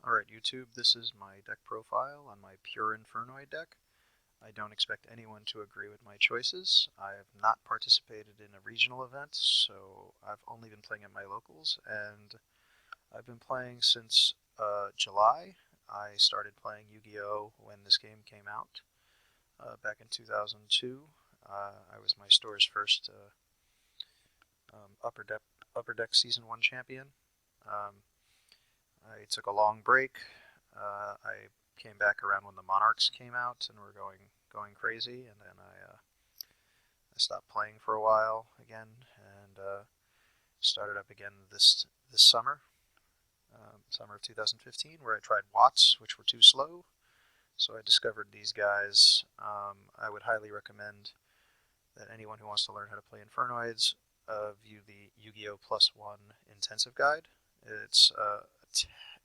Alright YouTube, this is my deck profile on my pure Infernoid deck. I don't expect anyone to agree with my choices. I have not participated in a regional event, so I've only been playing at my locals, and I've been playing since July. I started playing Yu-Gi-Oh! When this game came out back in 2002. I was my store's first Upper Deck Season 1 champion. Um, I took a long break. I came back around when the Monarchs came out and were going crazy, and then I stopped playing for a while again, and started up again this summer, summer of 2015, where I tried Watts, which were too slow. So I discovered these guys. I would highly recommend that anyone who wants to learn how to play Infernoids view the Yu-Gi-Oh! +1 intensive guide. It's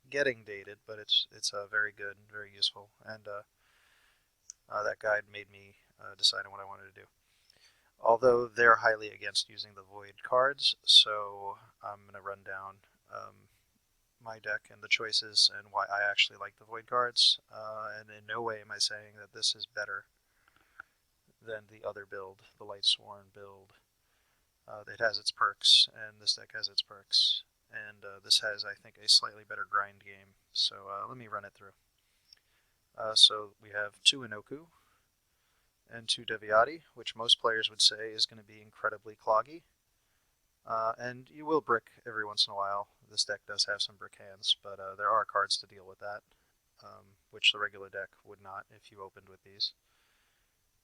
getting dated, but it's very good, very useful, and that guide made me decide on what I wanted to do. Although they're highly against using the void cards, so I'm going to run down my deck and the choices and why I actually like the void cards. And in no way am I saying that this is better than the other build, the Lightsworn build. It has its perks, and this deck has its perks. And this has, I think, a slightly better grind game. So let me run it through. So we have 2 Inoku and 2 Deviati, which most players would say is going to be incredibly cloggy. And you will brick every once in a while. This deck does have some brick hands, but there are cards to deal with that, which the regular deck would not if you opened with these.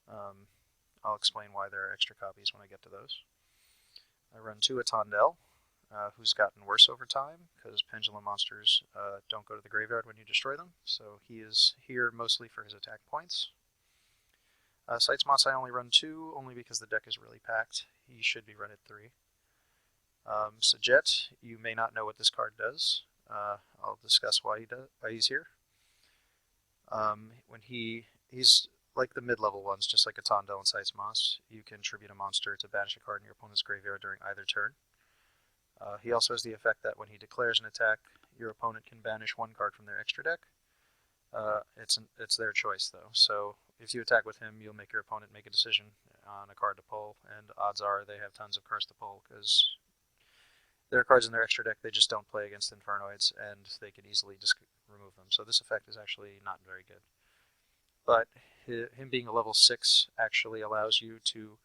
I'll explain why there are extra copies when I get to those. I run 2 Atondel, who's gotten worse over time because pendulum monsters don't go to the graveyard when you destroy them, so he is here mostly for his attack points. Sights Moss I only run 2, only because the deck is really packed. He should be run at 3. Sajet, you may not know what this card does. I'll discuss why he's here. When he's like the mid-level ones, just like a Tondel and Sights Moss, you can tribute a monster to banish a card in your opponent's graveyard during either turn. He also has the effect that when he declares an attack, your opponent can banish 1 card from their extra deck. It's their choice, though. So if you attack with him, you'll make your opponent make a decision on a card to pull, and odds are they have tons of cards to pull, because there are cards in their extra deck they just don't play against Infernoids, and they can easily just remove them. So this effect is actually not very good. But him being a level 6 actually allows you to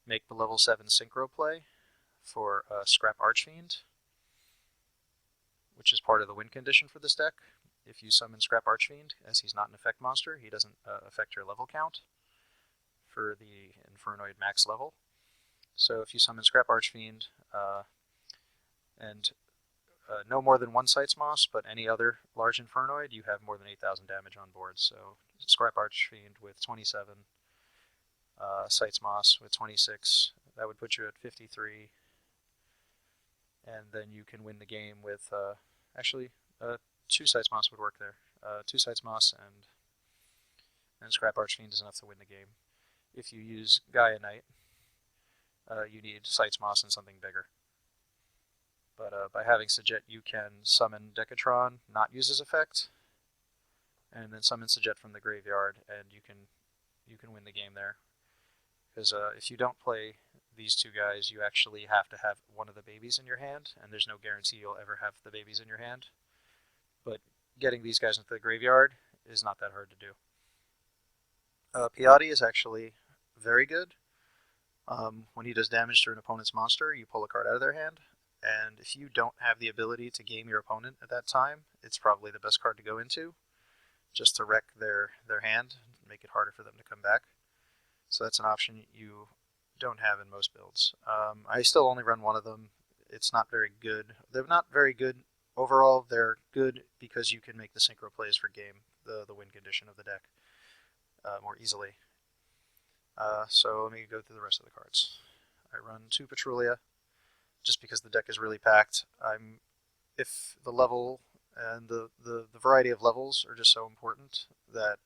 make the level 7 Synchro play for Scrap Archfiend, which is part of the win condition for this deck. If you summon Scrap Archfiend, as he's not an effect monster, he doesn't affect your level count for the Infernoid max level. So if you summon Scrap Archfiend, and no more than 1 Sights Moss, but any other large Infernoid, you have more than 8,000 damage on board. So Scrap Archfiend with 27, Sights Moss with 26, that would put you at 53. And then you can win the game with, actually, 2 Sights Moss would work there. 2 Sights Moss and Scrap Archfiend is enough to win the game. If you use Gaia Knight, you need Sights Moss and something bigger. But by having Sajet, you can summon Decatron, not use his effect, and then summon Sajet from the graveyard, and you can win the game there. Because if you don't play these 2 guys, you actually have to have one of the babies in your hand, and there's no guarantee you'll ever have the babies in your hand. But getting these guys into the graveyard is not that hard to do. Piatti is actually very good. When he does damage to an opponent's monster, you pull a card out of their hand, and if you don't have the ability to game your opponent at that time, it's probably the best card to go into, just to wreck their hand, make it harder for them to come back. So that's an option you don't have in most builds. I still only run 1 of them. It's not very good. They're not very good overall. They're good because you can make the synchro plays for game, the win condition of the deck, more easily. So let me go through the rest of the cards. I run 2 Petrulia, just because the deck is really packed. If the level and the variety of levels are just so important that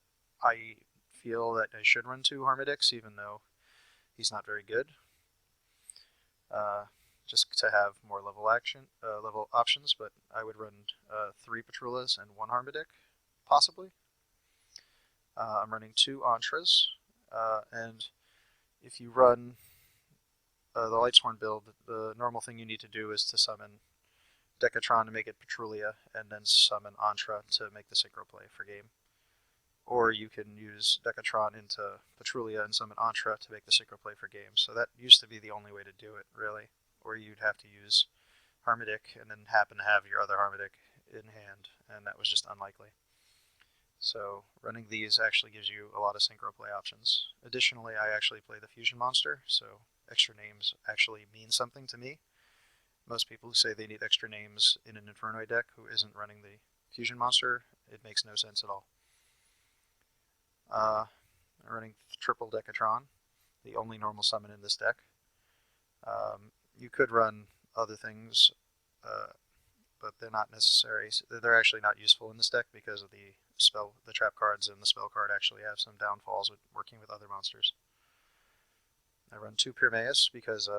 I feel that I should run 2 Harmodix, even though he's not very good. just to have more level options. But I would run 3 Patrulas and 1 Harmadic, possibly. I'm running 2 Entras, and if you run the Lightsworn build, the normal thing you need to do is to summon Decatron to make it Patrulia, and then summon Entra to make the synchro play for game. Or you can use Decatron into Patrulia and summon Entra to make the synchro play for game. So that used to be the only way to do it, really. Or you'd have to use Harmadic and then happen to have your other Harmadic in hand, and that was just unlikely. So running these actually gives you a lot of synchro play options. Additionally, I actually play the Fusion Monster, so extra names actually mean something to me. Most people who say they need extra names in an Infernoid deck who isn't running the Fusion Monster, it makes no sense at all. I'm running triple Decatron, the only normal summon in this deck. You could run other things, but they're not necessary. They're actually not useful in this deck because of the trap cards and the spell card actually have some downfalls with working with other monsters. I run 2 Pyrmaeus because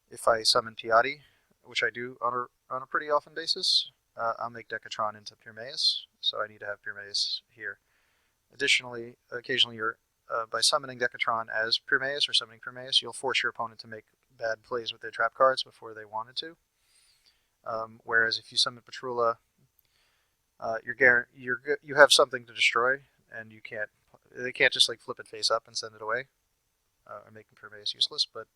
if I summon Piatti, which I do on a pretty often basis, I'll make Decatron into Pyrmaeus, so I need to have Pyrmaeus here. Additionally, occasionally by summoning Decatron as Pyrmaeus or summoning Pyrmaeus, you'll force your opponent to make bad plays with their trap cards before they wanted to. Whereas if you summon Patrula, you have something to destroy, and they can't just like flip it face up and send it away, or making Pyrmaeus useless. But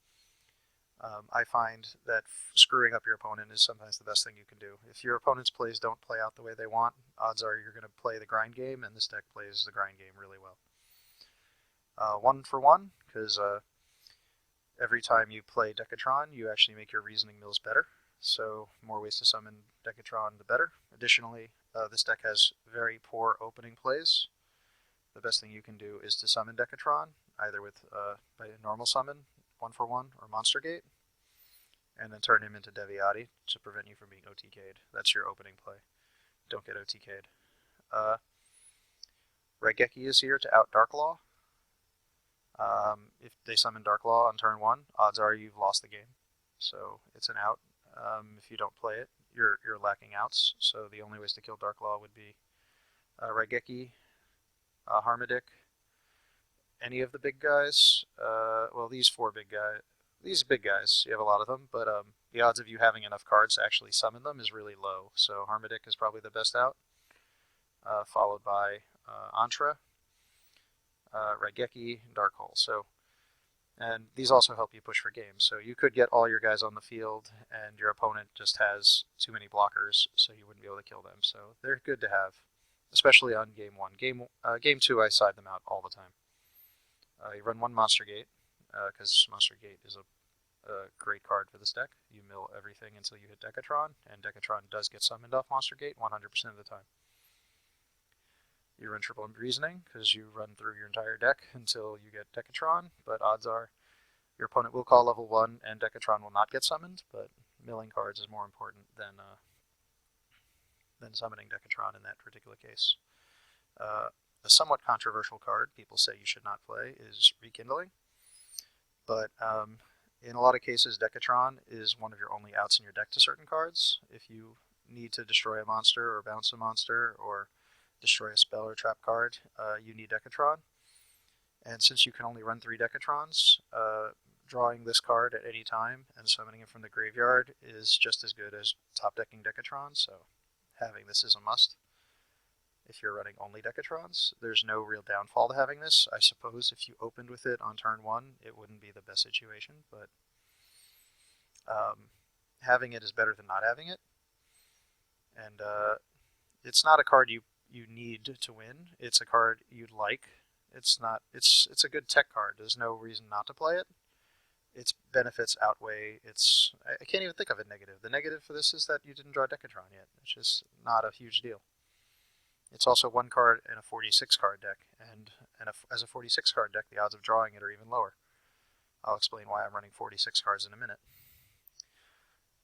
I find that screwing up your opponent is sometimes the best thing you can do. If your opponent's plays don't play out the way they want, odds are you're going to play the grind game, and this deck plays the grind game really well. 1 for 1, because every time you play Decatron, you actually make your reasoning mills better. So more ways to summon Decatron, the better. Additionally, this deck has very poor opening plays. The best thing you can do is to summon Decatron, either by a normal summon, 1 for 1, or Monster Gate, and then turn him into Deviati to prevent you from being OTK'd. That's your opening play. Don't get OTK'd. Raigeki is here to out Darklaw. If they summon Darklaw on turn 1, odds are you've lost the game. So it's an out. If you don't play it, you're lacking outs. So the only ways to kill Darklaw would be Raigeki, Harmadic, any of the big guys. Well, these big guys, you have a lot of them, but the odds of you having enough cards to actually summon them is really low. So Harmadic is probably the best out, followed by Entra, Raigeki, and Darkhole. And these also help you push for games. So you could get all your guys on the field, and your opponent just has too many blockers, so you wouldn't be able to kill them. So they're good to have, especially on game 1. Game 2, I side them out all the time. You run 1 Monster Gate, because Monster Gate is a great card for this deck. You mill everything until you hit Decatron, and Decatron does get summoned off Monster Gate 100% of the time. You run triple Reasoning, because you run through your entire deck until you get Decatron, but odds are your opponent will call level 1 and Decatron will not get summoned, but milling cards is more important than summoning Decatron in that particular case. A somewhat controversial card people say you should not play is Rekindling, but in a lot of cases Decatron is one of your only outs in your deck to certain cards. If you need to destroy a monster or bounce a monster or destroy a spell or trap card, you need Decatron. And since you can only run 3 Decatrons, drawing this card at any time and summoning it from the graveyard is just as good as top decking Decatron, so having this is a must. If you're running only Decatrons, there's no real downfall to having this. I suppose if you opened with it on turn 1, it wouldn't be the best situation, but having it is better than not having it. And it's not a card you need to win. It's a card you'd like. It's a good tech card. There's no reason not to play it. Its benefits outweigh its... I can't even think of a negative. The negative for this is that you didn't draw Decatron yet. It's just not a huge deal. It's also 1 card in a 46 card deck, and as a 46 card deck, the odds of drawing it are even lower. I'll explain why I'm running 46 cards in a minute.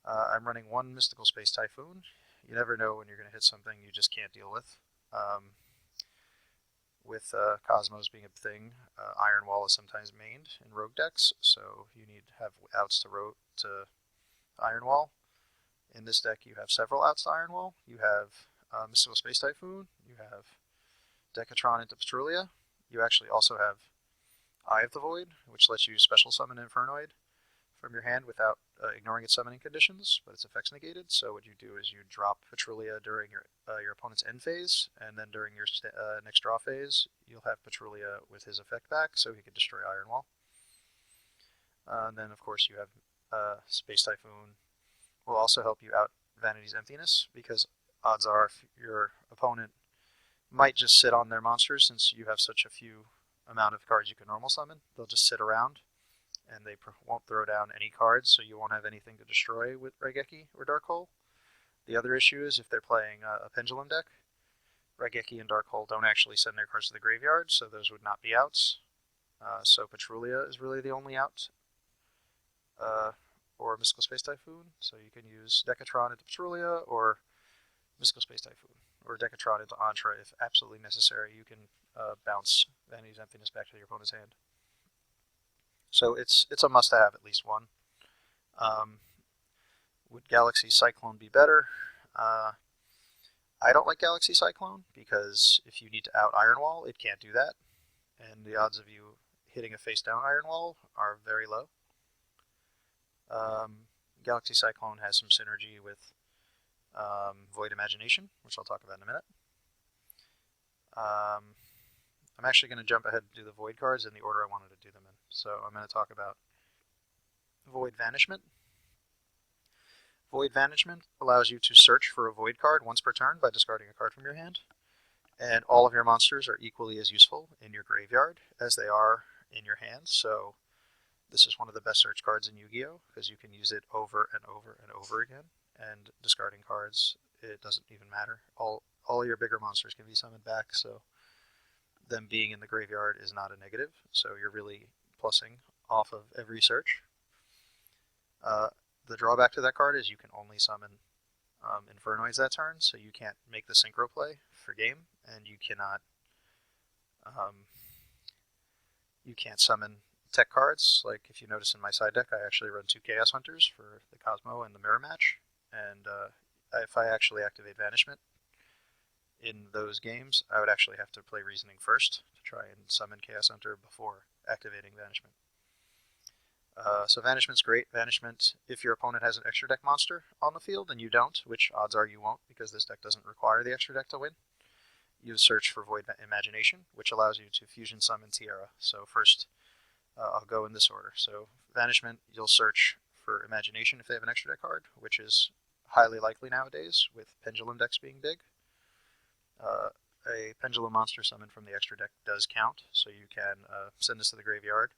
I'm running 1 Mystical Space Typhoon. You never know when you're going to hit something you just can't deal with. With Cosmos being a thing, Iron Wall is sometimes mained in rogue decks, so you need to have outs to Iron Wall. In this deck, you have several outs to Iron Wall. You have Mystical Space Typhoon. You have Decatron into Petrulia. You actually also have Eye of the Void, which lets you special summon Infernoid from your hand without ignoring its summoning conditions, but its effects negated. So what you do is you drop Petrulia during your opponent's end phase, and then during your next draw phase, you'll have Petrulia with his effect back, so he can destroy Iron Wall. And then, of course, you have Space Typhoon. Will also help you out Vanity's Emptiness, because odds are if your opponent might just sit on their monsters, since you have such a few amount of cards you can normal summon, they'll just sit around and they won't throw down any cards, so you won't have anything to destroy with Raigeki or Dark Hole. The other issue is if they're playing a Pendulum deck, Raigeki and Dark Hole don't actually send their cards to the graveyard, so those would not be outs. So Petrulia is really the only out, or Mystical Space Typhoon. So you can use Decatron into Petrulia, or Mystical Space Typhoon, or Decatron into Antra if absolutely necessary. You can bounce Vanity's Emptiness back to your opponent's hand. So it's a must-have, at least one. Would Galaxy Cyclone be better? I don't like Galaxy Cyclone, because if you need to out Iron Wall, it can't do that. And the odds of you hitting a face-down Iron Wall are very low. Galaxy Cyclone has some synergy with Void Imagination, which I'll talk about in a minute. I'm actually going to jump ahead and do the Void cards in the order I wanted to do them in. So I'm going to talk about Void Vanishment. Void Vanishment allows you to search for a Void card once per turn by discarding a card from your hand. And all of your monsters are equally as useful in your graveyard as they are in your hand. So this is one of the best search cards in Yu-Gi-Oh! Because you can use it over and over and over again. And discarding cards, it doesn't even matter. All your bigger monsters can be summoned back, so them being in the graveyard is not a negative. So you're really plussing off of every search. The drawback to that card is you can only summon Infernoids that turn, so you can't make the synchro play for game, and you can't summon tech cards. Like if you notice in my side deck, I actually run 2 Chaos Hunters for the Cosmo and the Mirror Match, and if I actually activate Vanishment in those games, I would actually have to play Reasoning first to try and summon Chaos Hunter before activating Vanishment. So Vanishment's great. Vanishment, if your opponent has an extra deck monster on the field and you don't, which odds are you won't because this deck doesn't require the extra deck to win, you search for Void Imagination, which allows you to fusion summon Tiara. So first, I'll go in this order. So Vanishment, you'll search for Imagination if they have an extra deck card, which is highly likely nowadays with Pendulum decks being big. A Pendulum monster summoned from the extra deck does count, so you can send this to the graveyard,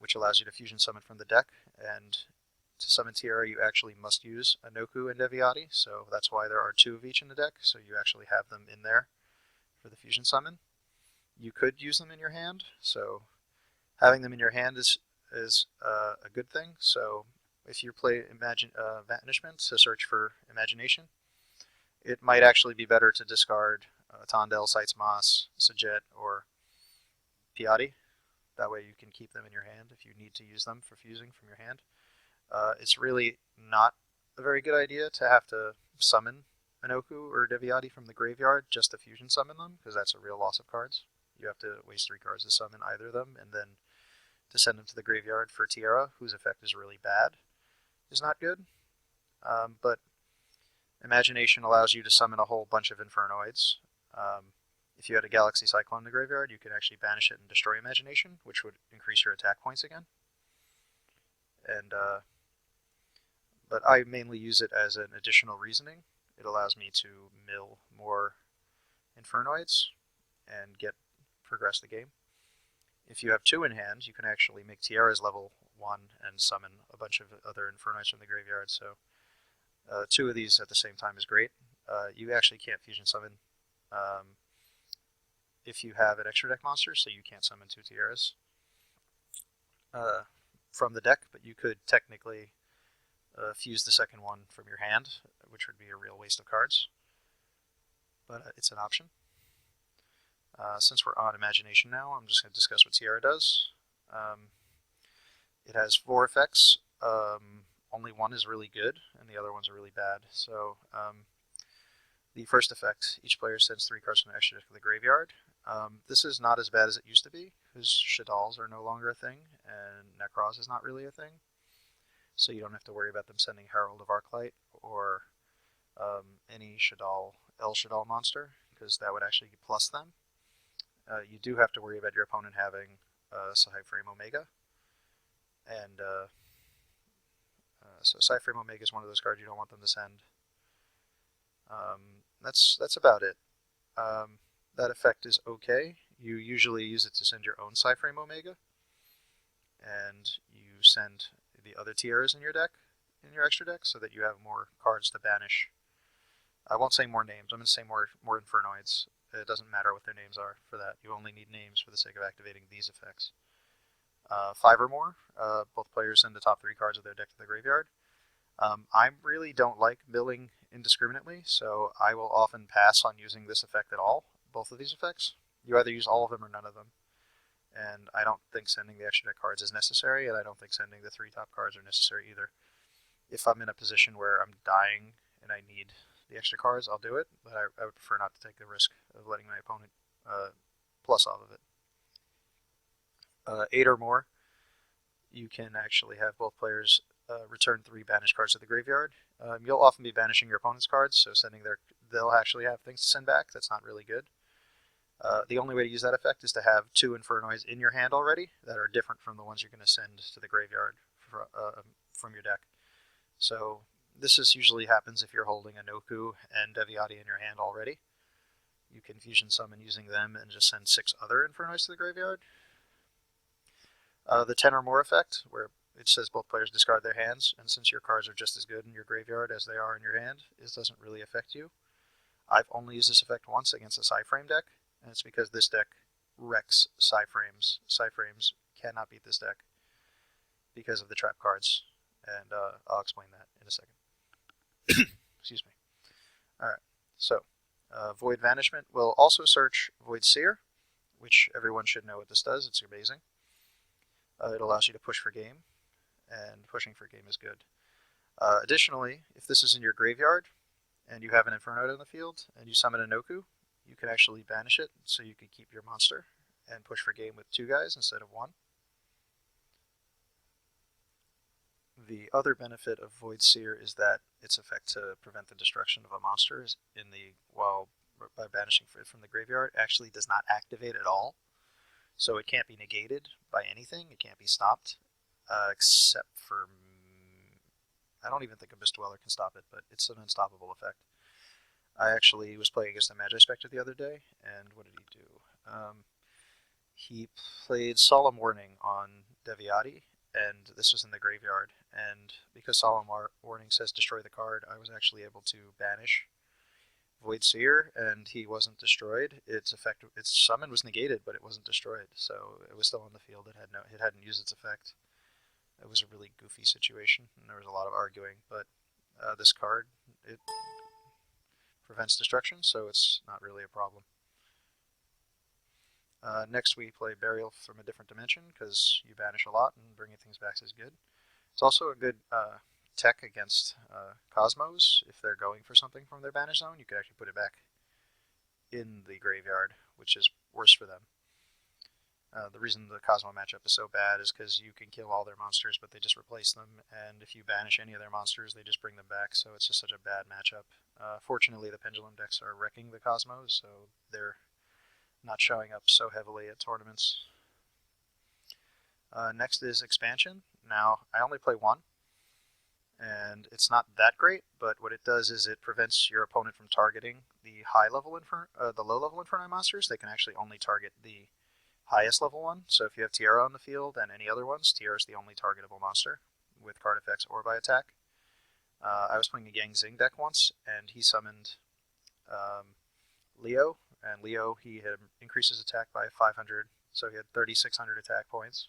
which allows you to fusion summon from the deck. And to summon Tiara, you actually must use Anoku and Deviati, so that's why there are 2 of each in the deck, so you actually have them in there for the fusion summon. You could use them in your hand, so having them in your hand is a good thing. So if you play Vanishment to search for Imagination, it might actually be better to discard Tondel, Sights Moss, Sajet, or Piatti. That way you can keep them in your hand if you need to use them for fusing from your hand. It's really not a very good idea to have to summon Anoku or Deviati from the graveyard just to fusion summon them, because that's a real loss of cards. You have to waste 3 cards to summon either of them, and then to send them to the graveyard for Tiara, whose effect is really bad, is not good. But Imagination allows you to summon a whole bunch of Infernoids. If you had a Galaxy Cyclone in the graveyard, you could actually banish it and destroy Imagination, which would increase your attack points again. And but I mainly use it as an additional reasoning. It allows me to mill more Infernoids and progress the game. If you have 2 in hand, you can actually make Tiara's level 1 and summon a bunch of other Infernoids from the graveyard. So 2 of these at the same time is great. You actually can't fusion summon if you have an extra deck monster, so you can't summon 2 Tiaras from the deck, but you could technically fuse the second one from your hand, which would be a real waste of cards. But it's an option. Since we're on Imagination now, I'm just going to discuss what Tiara does. It has 4 effects. only one is really good, and the other ones are really bad. So the first effect, each player sends 3 cards from their extra deck to the graveyard. This is not as bad as it used to be, because Shaddolls are no longer a thing, and Necroz is not really a thing. So you don't have to worry about them sending Herald of Arclight or any Shaddol, El Shaddol monster, because that would actually plus them. You do have to worry about your opponent having Cyframe Omega, and so Cyframe Omega is one of those cards you don't want them to send. That's about it. That effect is okay. You usually use it to send your own Cyframe Omega, and you send the other tiaras in your deck, in your extra deck, so that you have more cards to banish. I won't say more names. I'm going to say more Infernoids. It doesn't matter what their names are for that. You only need names for the sake of activating these effects. 5 or more. Both players send the top 3 cards of their deck to the graveyard. I really don't like milling indiscriminately, so I will often pass on using this effect at all, both of these effects. You either use all of them or none of them. And I don't think sending the extra deck cards is necessary, and I don't think sending the 3 top cards are necessary either. If I'm in a position where I'm dying and I need the extra cards, I'll do it, but I would prefer not to take the risk of letting my opponent plus off of it. 8 or more, you can actually have both players return 3 banished cards to the graveyard. You'll often be banishing your opponent's cards, so they'll actually have things to send back. That's not really good. The only way to use that effect is to have 2 Infernoids in your hand already that are different from the ones you're going to send to the graveyard from your deck. So this usually happens if you're holding a Noku and Deviati in your hand already. You can fusion summon using them and just send 6 other Infernoids to the graveyard. The 10 or more effect, where it says both players discard their hands, and since your cards are just as good in your graveyard as they are in your hand, it doesn't really affect you. I've only used this effect once against a Cyframe deck, and it's because this deck wrecks Cyframes. Cyframes cannot beat this deck because of the trap cards, and I'll explain that in a second. Excuse me. Alright, so Void Vanishment will also search Void Seer, which everyone should know what this does. It's amazing. It allows you to push for game, and pushing for game is good. Additionally, if this is in your graveyard, and you have an Infernoid in the field, and you summon a Noku, you can actually banish it, so you can keep your monster, and push for game with 2 guys instead of 1. The other benefit of Void Seer is that its effect to prevent the destruction of a monster by banishing it from the graveyard actually does not activate at all. So it can't be negated by anything. It can't be stopped, except for... I don't even think a Mist Dweller can stop it, but it's an unstoppable effect. I actually was playing against a Magi Spectre the other day, and what did he do? He played Solemn Warning on Deviati, and this was in the graveyard. And because Solemn Warning says destroy the card, I was actually able to banish Void Seer, and he wasn't destroyed. Its summon was negated, but it wasn't destroyed, so it was still on the field. It hadn't used its effect. It was a really goofy situation, and there was a lot of arguing. But this card, it prevents destruction, so it's not really a problem. Next, we play Burial from a Different Dimension because you banish a lot, and bringing things back is good. It's also a good tech against Cosmos. If they're going for something from their banish zone, you could actually put it back in the graveyard, which is worse for them. The reason the Cosmo matchup is so bad is because you can kill all their monsters, but they just replace them, and if you banish any of their monsters, they just bring them back, so it's just such a bad matchup. Fortunately, the Pendulum decks are wrecking the Cosmos, so they're not showing up so heavily at tournaments. Next is Expansion. Now, I only play 1, and it's not that great, but what it does is it prevents your opponent from targeting the low-level Inferno monsters. They can actually only target the highest level one. So if you have Tiara on the field and any other ones, Tiara is the only targetable monster with card effects or by attack. I was playing a Yang Zing deck once, and he summoned Leo, and Leo, he had increased his attack by 500, so he had 3,600 attack points.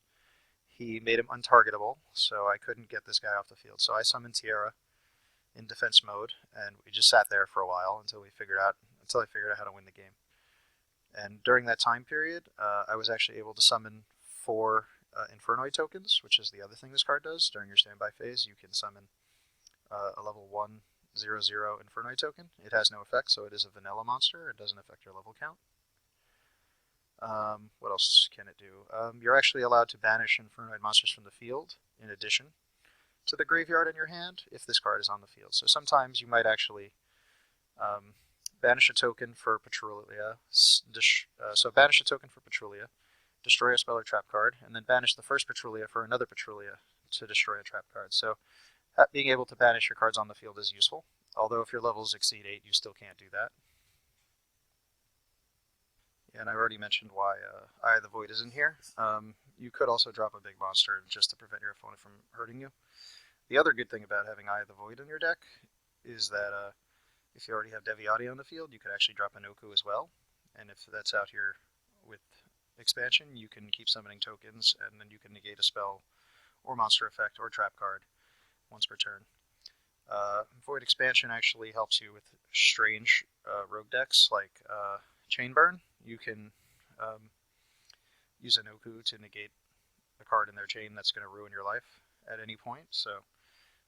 He made him untargetable, so I couldn't get this guy off the field. So I summoned Tiara in defense mode, and we just sat there for a while until I figured out how to win the game. And during that time period, I was actually able to summon 4 Infernoid tokens, which is the other thing this card does. During your standby phase, you can summon a level 1/0/0 Infernoid token. It has no effect, so it is a vanilla monster. It doesn't affect your level count. What else can it do? You're actually allowed to banish Infernoid monsters from the field, in addition to the graveyard in your hand, if this card is on the field. So sometimes you might actually banish a token for Patrulia. So banish a token for Patrulia, destroy a spell or trap card, and then banish the first Patrulia for another Patrulia to destroy a trap card. So being able to banish your cards on the field is useful, although if your levels exceed 8, you still can't do that. And I already mentioned why Eye of the Void is in here. You could also drop a big monster just to prevent your opponent from hurting you. The other good thing about having Eye of the Void in your deck is that if you already have Deviati on the field, you could actually drop an Oku as well. And if that's out here with expansion, you can keep summoning tokens, and then you can negate a spell or monster effect or trap card once per turn. Void expansion actually helps you with strange rogue decks like Chainburn. You can use an Oku to negate a card in their chain that's going to ruin your life at any point. So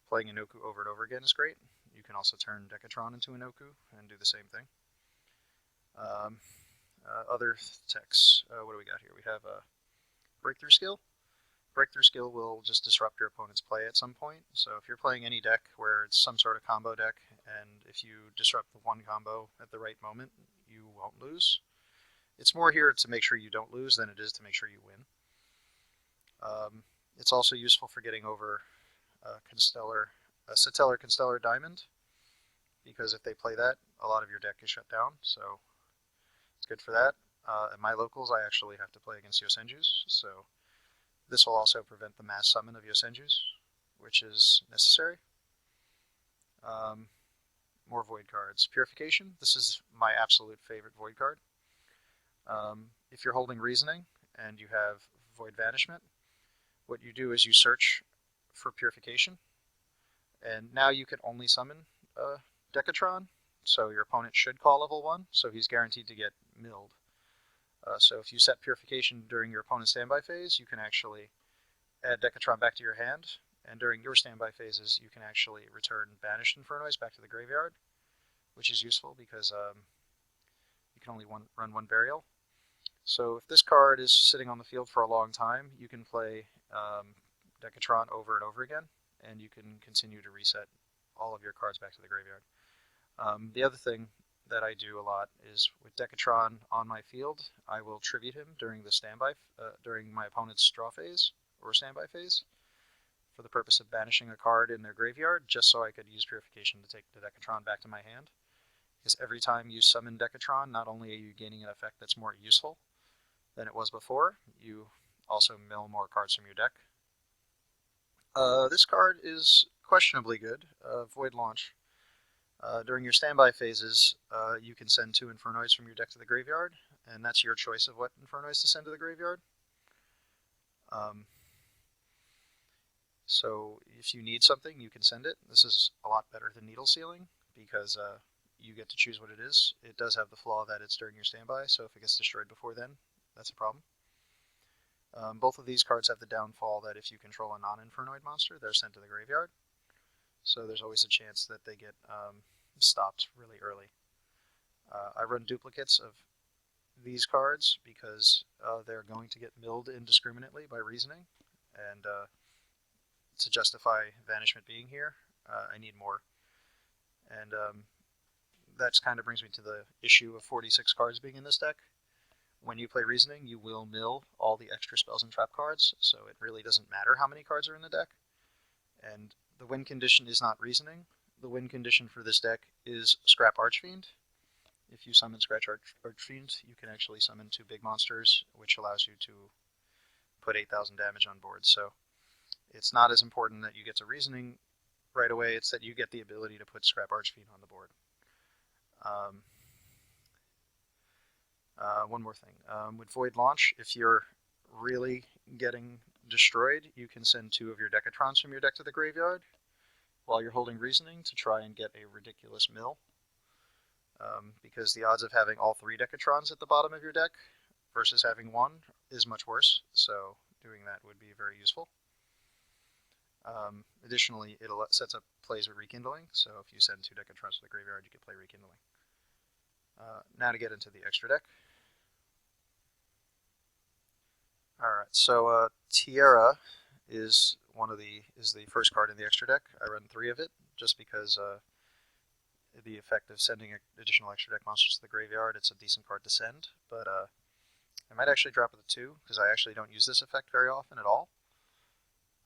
playing an Oku over and over again is great. You can also turn Decatron into an Oku and do the same thing. Other techs, what do we got here? We have a Breakthrough Skill. Breakthrough Skill will just disrupt your opponent's play at some point. So if you're playing any deck where it's some sort of combo deck, and if you disrupt the one combo at the right moment, you won't lose. It's more here to make sure you don't lose than it is to make sure you win. It's also useful for getting over Satellar Constellar Diamond, because if they play that, a lot of your deck is shut down, so it's good for that. At my locals, I actually have to play against Yosenjus, so this will also prevent the mass summon of Yosenjus, which is necessary. More Void cards. Purification. This is my absolute favorite Void card. If you're holding Reasoning and you have Void Vanishment, what you do is you search for Purification, and now you can only summon Decatron, so your opponent should call level 1, so he's guaranteed to get milled. So if you set Purification during your opponent's standby phase, you can actually add Decatron back to your hand, and during your standby phases, you can actually return Banished Infernoids back to the graveyard, which is useful because you can only run one burial. So if this card is sitting on the field for a long time, you can play Decatron over and over again, and you can continue to reset all of your cards back to the graveyard. The other thing that I do a lot is with Decatron on my field, I will tribute him during the during my opponent's draw phase or standby phase, for the purpose of banishing a card in their graveyard, just so I could use Purification to take the Decatron back to my hand. Because every time you summon Decatron, not only are you gaining an effect that's more useful than it was before, you also mill more cards from your deck. This card is questionably good, Void Launch. During your standby phases, you can send 2 Infernoids from your deck to the graveyard, and that's your choice of what Infernoids to send to the graveyard. So if you need something, you can send it. This is a lot better than Needle Sealing, because you get to choose what it is. It does have the flaw that it's during your standby, so if it gets destroyed before then, that's a problem. Both of these cards have the downfall that if you control a non-Infernoid monster, they're sent to the graveyard. So there's always a chance that they get stopped really early. I run duplicates of these cards because they're going to get milled indiscriminately by Reasoning, and to justify Vanishment being here, I need more. And that kind of brings me to the issue of 46 cards being in this deck. When you play Reasoning, you will mill all the extra spells and trap cards, so it really doesn't matter how many cards are in the deck. And the win condition is not Reasoning. The win condition for this deck is Scrap Archfiend. If you summon Scratch Archfiend, you can actually summon 2 big monsters, which allows you to put 8,000 damage on board. So it's not as important that you get to Reasoning right away, it's that you get the ability to put Scrap Archfiend on the board. One more thing. With Void Launch, if you're really getting destroyed, you can send 2 of your Decatrons from your deck to the graveyard while you're holding Reasoning to try and get a ridiculous mill. Because the odds of having all 3 Decatrons at the bottom of your deck versus having 1 is much worse, so doing that would be very useful. Additionally, it sets up plays with Rekindling, so if you send 2 Decatrons to the graveyard, you can play Rekindling. Now to get into the extra deck. Alright, so Tierra is the first card in the extra deck. I run 3 of it, just because the effect of sending additional extra deck monsters to the graveyard, it's a decent card to send, but I might actually drop it to 2, because I actually don't use this effect very often at all.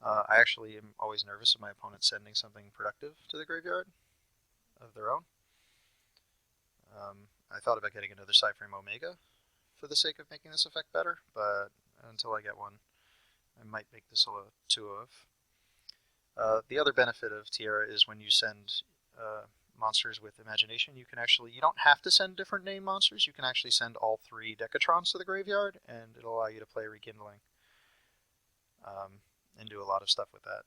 I actually am always nervous of my opponent sending something productive to the graveyard of their own. I thought about getting another Cyframe Omega for the sake of making this effect better, but until I get one, I might make this a 2 of. The other benefit of Tierra is when you send monsters with imagination, you don't have to send different name monsters. You can actually send all 3 Decatrons to the graveyard, and it'll allow you to play Rekindling and do a lot of stuff with that.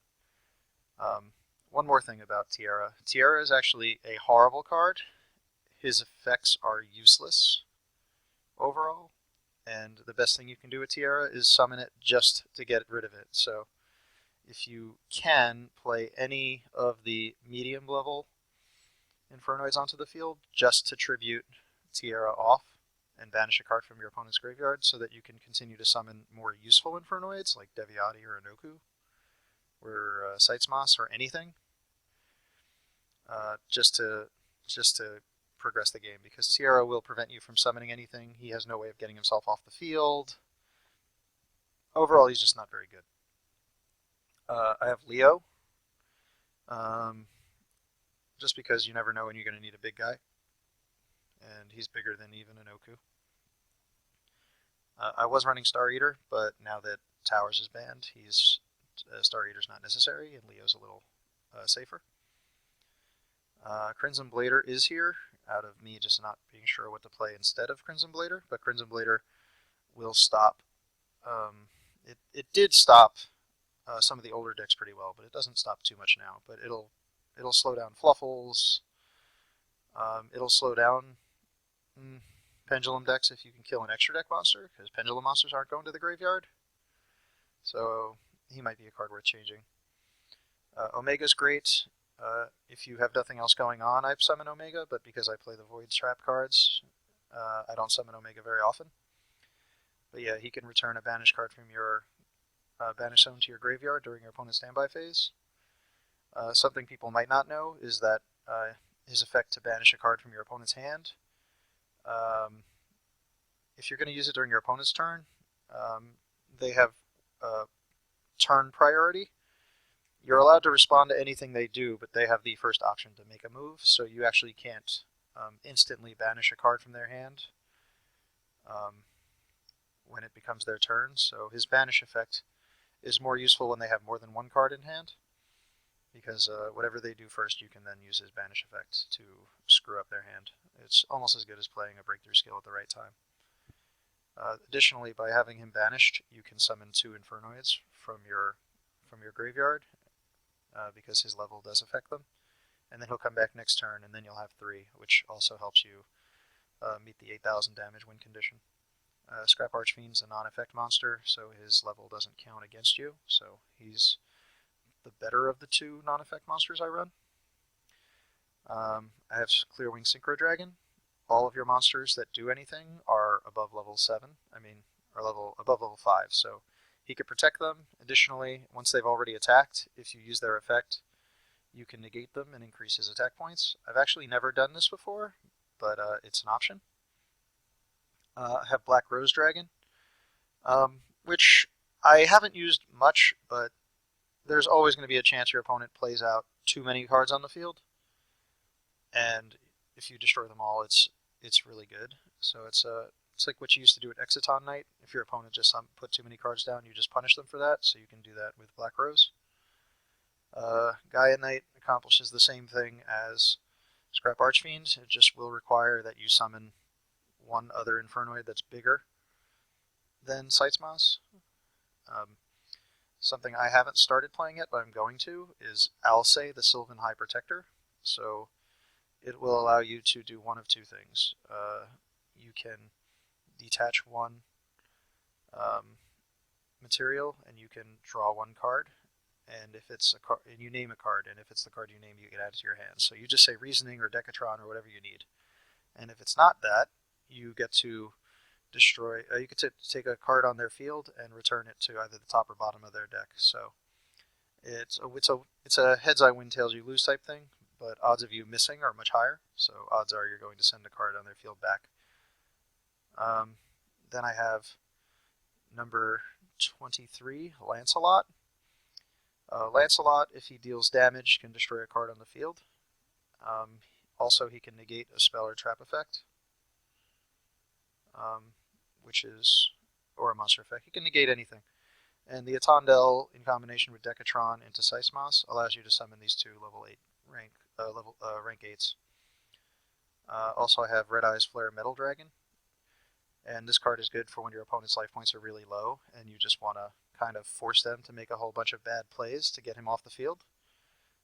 One more thing about Tierra. Tierra is actually a horrible card. His effects are useless overall, and the best thing you can do with Tierra is summon it just to get rid of it. So if you can, play any of the medium level Infernoids onto the field just to tribute Tierra off and banish a card from your opponent's graveyard so that you can continue to summon more useful Infernoids like Deviati or Inoku or Seitzmas or anything, just to progress the game, because Tierra will prevent you from summoning anything. He has no way of getting himself off the field. Overall, he's just not very good. I have Leo, just because you never know when you're going to need a big guy, and he's bigger than even Inoku. I was running Star Eater, but now that Towers is banned, Star Eater's not necessary, and Leo's a little safer. Crimson Blader is here, out of me just not being sure what to play instead of Crimson Blader, but Crimson Blader will stop. It did stop some of the older decks pretty well, but it doesn't stop too much now. But it'll slow down Fluffles. It'll slow down Pendulum decks if you can kill an extra deck monster, because Pendulum monsters aren't going to the graveyard. So he might be a card worth changing. Omega's great. If you have nothing else going on, I summon Omega, but because I play the Void Trap cards, I don't summon Omega very often. But yeah, he can return a banished card from your banish zone to your graveyard during your opponent's standby phase. Something people might not know is that his effect to banish a card from your opponent's hand, if you're going to use it during your opponent's turn, they have turn priority. You're allowed to respond to anything they do, but they have the first option to make a move, so you actually can't instantly banish a card from their hand when it becomes their turn. So his banish effect is more useful when they have more than one card in hand, because whatever they do first, you can then use his banish effect to screw up their hand. It's almost as good as playing a breakthrough skill at the right time. Additionally, by having him banished, you can summon 2 Infernoids from your graveyard, because his level does affect them, and then he'll come back next turn, and then you'll have 3, which also helps you meet the 8,000 damage win condition. Scrap Archfiend's a non-effect monster, so his level doesn't count against you, so he's the better of the 2 non-effect monsters I run. I have Clearwing Synchro Dragon. All of your monsters that do anything are above level 7, or above level 5, so he could protect them. Additionally, once they've already attacked, if you use their effect, you can negate them and increase his attack points. I've actually never done this before, but it's an option. I have Black Rose Dragon, which I haven't used much, but there's always going to be a chance your opponent plays out too many cards on the field, and if you destroy them all, it's really good. So it's like what you used to do at Exiton Night. If your opponent just put too many cards down, you just punish them for that, so you can do that with Black Rose. Gaia Knight accomplishes the same thing as Scrap Archfiend. It just will require that you summon one other Infernoid that's bigger than Seitzmas. Something I haven't started playing yet, but I'm going to, is Alcei, the Sylvan High Protector. So it will allow you to do one of 2 things. You can detach one material, and you can draw 1 card, and if it's a card, and you name a card, and if it's the card you name, you get added to your hand. So you just say Reasoning or Decatron or whatever you need. And if it's not that, you get to destroy. You get to take a card on their field and return it to either the top or bottom of their deck. So it's a heads I win, tails you lose type thing, but odds of you missing are much higher. So odds are you're going to send a card on their field back. Then I have number 23, Lancelot. Lancelot, if he deals damage, can destroy a card on the field. Also, he can negate a spell or trap effect, or a monster effect. He can negate anything. And the Atondel, in combination with Decatron into Seismos, allows you to summon these two level 8 rank 8s. Also, I have Red Eyes Flare Metal Dragon. And this card is good for when your opponent's life points are really low, and you just want to kind of force them to make a whole bunch of bad plays to get him off the field.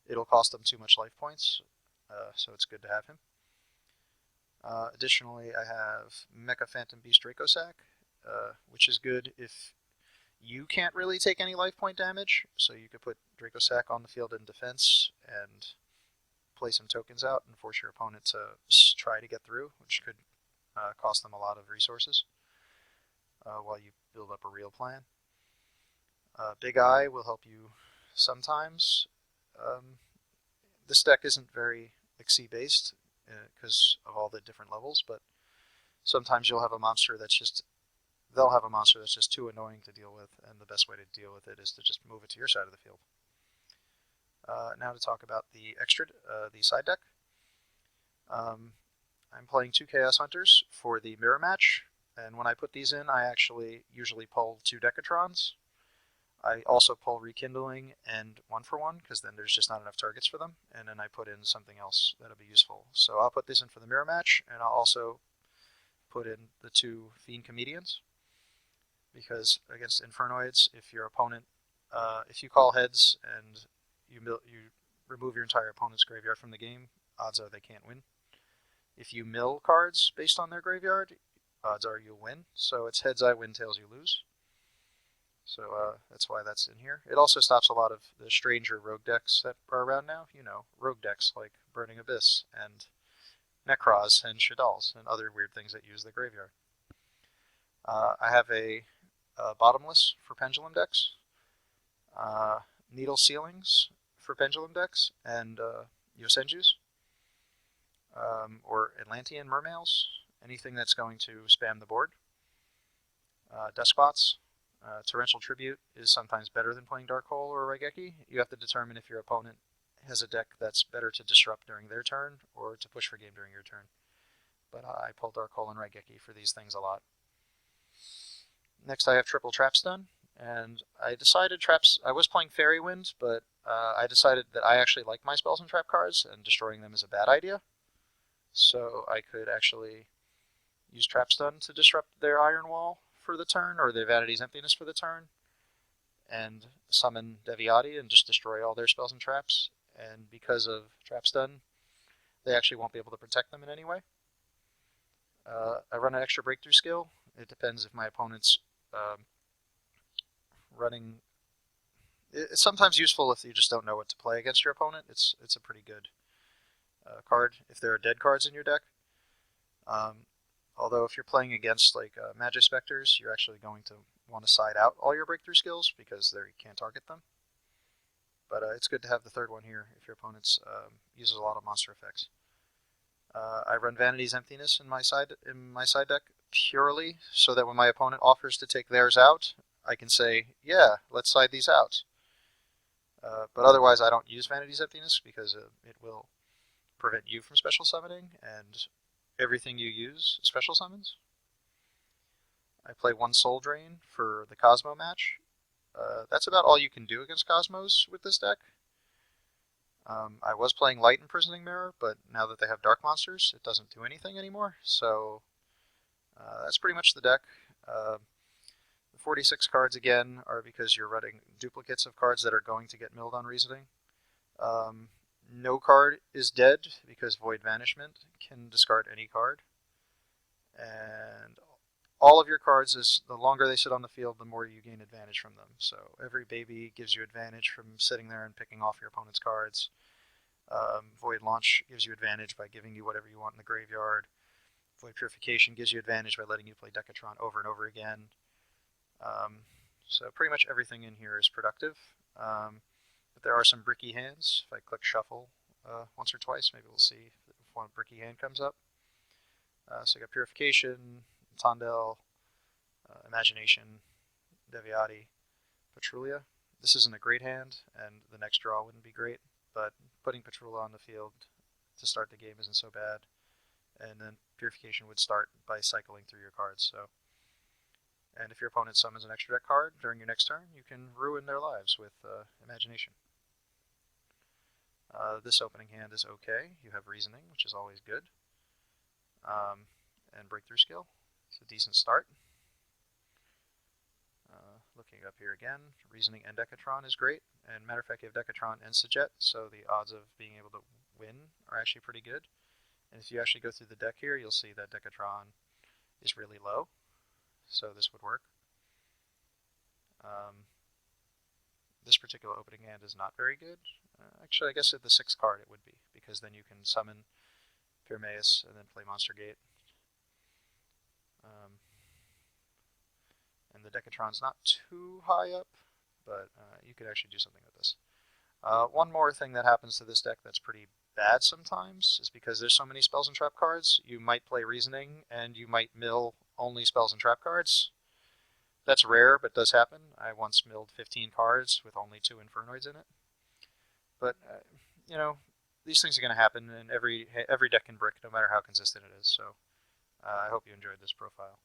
It'll cost them too much life points, so it's good to have him. Additionally, I have Mecha Phantom Beast Dracosac, which is good if you can't really take any life point damage, so you could put Dracosac on the field in defense and play some tokens out and force your opponent to try to get through, which could cost them a lot of resources while you build up a real plan. Big Eye will help you sometimes. This deck isn't very XC based because of all the different levels, but sometimes you'll have a monster that's just too annoying to deal with, and the best way to deal with it is to just move it to your side of the field. Now to talk about the side deck. I'm playing 2 Chaos Hunters for the mirror match, and when I put these in, I actually usually pull 2 Decatrons. I also pull Rekindling and 1-for-1, because then there's just not enough targets for them, and then I put in something else that'll be useful. So I'll put this in for the mirror match, and I'll also put in the 2 Fiend Comedians, because against Infernoids, if your opponent, if you call heads and you remove your entire opponent's graveyard from the game, odds are they can't win. If you mill cards based on their graveyard, odds are you'll win. So it's heads I win, tails you lose. So that's why that's in here. It also stops a lot of the stranger rogue decks that are around now. You know, rogue decks like Burning Abyss and Necros and Shaddolls and other weird things that use the graveyard. I have a Bottomless for Pendulum decks, Needle Ceilings for Pendulum decks, and Yosenjus. Or Atlantean Mermails, anything that's going to spam the board. Despots. Torrential Tribute is sometimes better than playing Dark Hole or Raigeki. You have to determine if your opponent has a deck that's better to disrupt during their turn or to push for game during your turn. But I pull Dark Hole and Raigeki for these things a lot. Next I have Triple Trapstun, and I decided I was playing Fairy Wind, but I decided that I actually like my spells and trap cards, and destroying them is a bad idea. So I could actually use Trapstun to disrupt their Iron Wall for the turn, or their Vanity's Emptiness for the turn, and summon Deviati and just destroy all their spells and traps. And because of Trapstun, they actually won't be able to protect them in any way. I run an extra breakthrough skill. It depends if my opponent's running. It's sometimes useful if you just don't know what to play against your opponent. It's a pretty good card if there are dead cards in your deck. Although if you're playing against like Magic Specters, you're actually going to want to side out all your breakthrough skills because you can't target them. But it's good to have the third one here if your opponent uses a lot of monster effects. I run Vanity's Emptiness in my side deck purely so that when my opponent offers to take theirs out, I can say, yeah, let's side these out. But otherwise, I don't use Vanity's Emptiness because it will prevent you from special summoning, and everything you use special summons. I play 1 Soul Drain for the Cosmo match. That's about all you can do against Cosmos with this deck. I was playing Light Imprisoning Mirror, but now that they have Dark Monsters, it doesn't do anything anymore, so that's pretty much the deck. The 46 cards, again, are because you're running duplicates of cards that are going to get milled on Reasoning. No card is dead because Void Vanishment can discard any card. And all of your cards, is the longer they sit on the field, the more you gain advantage from them. So every baby gives you advantage from sitting there and picking off your opponent's cards. Void Launch gives you advantage by giving you whatever you want in the graveyard. Void Purification gives you advantage by letting you play Decatron over and over again. So pretty much everything in here is productive. But there are some bricky hands. If I click Shuffle once or twice, maybe we'll see if one bricky hand comes up. So I got Purification, Tondel, Imagination, Deviati, Patrulia. This isn't a great hand, and the next draw wouldn't be great, but putting Patrulia on the field to start the game isn't so bad. And then Purification would start by cycling through your cards. And if your opponent summons an extra deck card during your next turn, you can ruin their lives with Imagination. This opening hand is okay. You have Reasoning, which is always good. And Breakthrough Skill. It's a decent start. Looking up here again, Reasoning and Decatron is great. And matter of fact, you have Decatron and Sajet, so the odds of being able to win are actually pretty good. And if you actually go through the deck here, you'll see that Decatron is really low, so this would work. This particular opening hand is not very good. Actually, I guess at the 6th card it would be, because then you can summon Pyrmaeus and then play Monster Gate. And the Decatron's not too high up, but you could actually do something with this. One more thing that happens to this deck that's pretty bad sometimes is because there's so many spells and trap cards, you might play Reasoning and you might mill only spells and trap cards. That's rare, but does happen. I once milled 15 cards with only 2 Infernoids in it. But, you know, these things are going to happen in every deck in Brick, no matter how consistent it is. So I hope you enjoyed this profile.